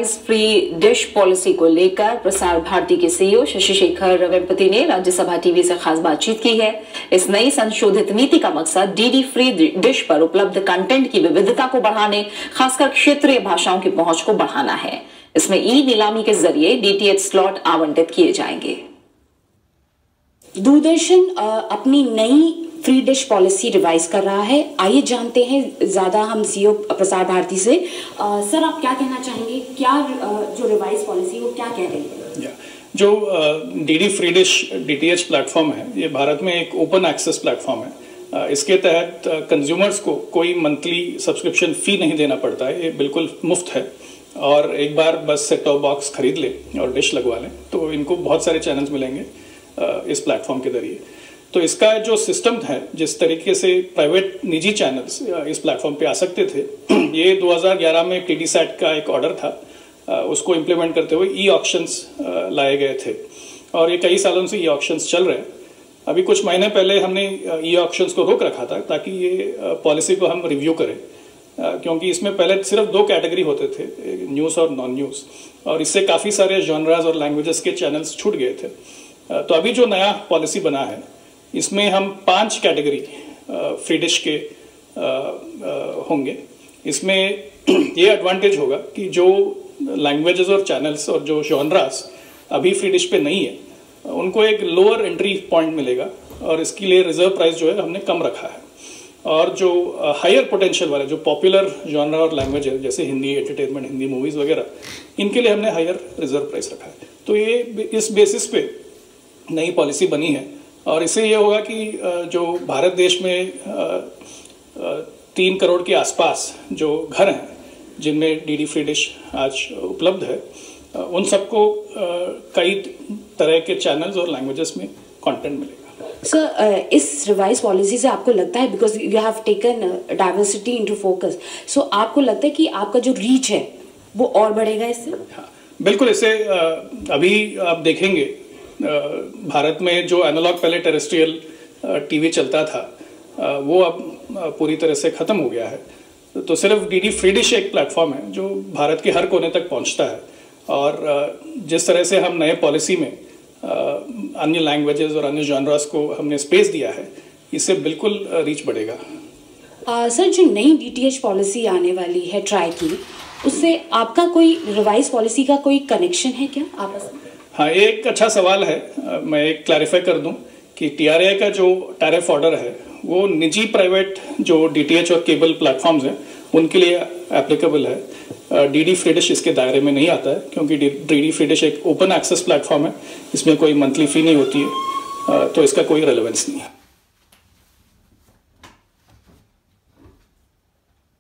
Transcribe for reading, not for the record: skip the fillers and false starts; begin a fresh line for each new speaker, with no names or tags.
Free dish policy को लेकर प्रसार भारती के सीईओ शशि शेखर वेम्पति ने राज्यसभा टीवी से खास बातचीत की है। इस नई संशोधित नीति का मकसद डीडी फ्री डिश पर उपलब्ध कंटेंट की विविधता को बढ़ाने, खासकर क्षेत्रीय भाषाओं की पहुंच को बढ़ाना है। इसमें ई नीलामी के जरिए डीटीएच स्लॉट आवंटित किए जाएंगे।
दूरदर्शन अपनी नई फ्री डिश पॉलिसी रिवाइज कर रहा है। आइए जानते हैं ज्यादा हम सीईओ प्रसार भारती से। सर, आप क्या कहना चाहेंगे? क्या जो रिवाइज पॉलिसी वो क्या कह रही है?
जो DD free dish DTH platform है, ये भारत में एक ओपन एक्सेस प्लेटफॉर्म है। इसके तहत कंज्यूमर्स को कोई मंथली सब्सक्रिप्शन फी नहीं देना पड़ता है। ये बिल्कुल मुफ्त है और एक बार बस सेट टॉप बॉक्स खरीद लें और डिश लगवा लें तो इनको बहुत सारे चैनल्स मिलेंगे इस प्लेटफॉर्म के जरिए। तो इसका जो सिस्टम है, जिस तरीके से प्राइवेट निजी चैनल्स इस प्लेटफॉर्म पे आ सकते थे, ये 2011 में टीडीसैट का एक ऑर्डर था, उसको इम्प्लीमेंट करते हुए ई ऑक्शंस लाए गए थे और ये कई सालों से ई ऑक्शंस चल रहे हैं। अभी कुछ महीने पहले हमने ई ऑक्शंस को रोक रखा था ताकि ये पॉलिसी को हम रिव्यू करें, क्योंकि इसमें पहले सिर्फ 2 कैटेगरी होते थे, न्यूज़ और नॉन न्यूज़, और इससे काफ़ी सारे जॉनराज और लैंग्वेजेस के चैनल्स छूट गए थे। तो अभी जो नया पॉलिसी बना है, इसमें हम 5 कैटेगरी फ्री डिश के होंगे। इसमें ये एडवांटेज होगा कि जो लैंग्वेजेस और चैनल्स और जो जॉनरास अभी फ्री डिश पे नहीं है, उनको एक लोअर एंट्री पॉइंट मिलेगा और इसके लिए रिजर्व प्राइस जो है हमने कम रखा है। और जो हायर पोटेंशियल वाले जो पॉपुलर जॉनरा और लैंग्वेज है, जैसे हिंदी एंटरटेनमेंट, हिंदी मूवीज़ वगैरह, इनके लिए हमने हायर रिजर्व प्राइस रखा है। तो ये इस बेसिस पे नई पॉलिसी बनी है और इससे ये होगा कि जो भारत देश में 3 करोड़ के आसपास जो घर हैं जिनमें डीडी फ्री डिश आज उपलब्ध है, उन सबको कई तरह के चैनल्स और लैंग्वेजेस में कंटेंट मिलेगा।
सर, इस रिवाइज पॉलिसी से आपको लगता है, because you have taken diversity into focus, so आपको लगता है कि आपका जो रीच है वो और बढ़ेगा इससे?
हाँ, बिल्कुल। इससे अभी आप देखेंगे भारत में जो एनालॉग पहले टेरेस्ट्रियल टीवी चलता था, वो अब पूरी तरह से ख़त्म हो गया है। तो सिर्फ डीडी फ्री डिश एक प्लेटफॉर्म है जो भारत के हर कोने तक पहुंचता है और जिस तरह से हम नए पॉलिसी में अन्य लैंग्वेजेस और अन्य जॉनरास को हमने स्पेस दिया है, इससे बिल्कुल रीच बढ़ेगा।
सर, जो नई डीटीएच पॉलिसी आने वाली है ट्राई की, उससे आपका कोई रिवाइज पॉलिसी का कोई कनेक्शन है क्या आपस में?
हाँ, ये एक अच्छा सवाल है। मैं एक क्लैरिफाई कर दूं कि टीआरए का जो टैरिफ ऑर्डर है वो निजी प्राइवेट जो डीटीएच और केबल प्लेटफॉर्म्स हैं उनके लिए एप्लीकेबल है। डीडी फ्री डिश इसके दायरे में नहीं आता है, क्योंकि डीडी फ्री डिश एक ओपन एक्सेस प्लेटफॉर्म है, इसमें कोई मंथली फ़ी नहीं होती है, तो इसका कोई रेलेवेंस नहीं है।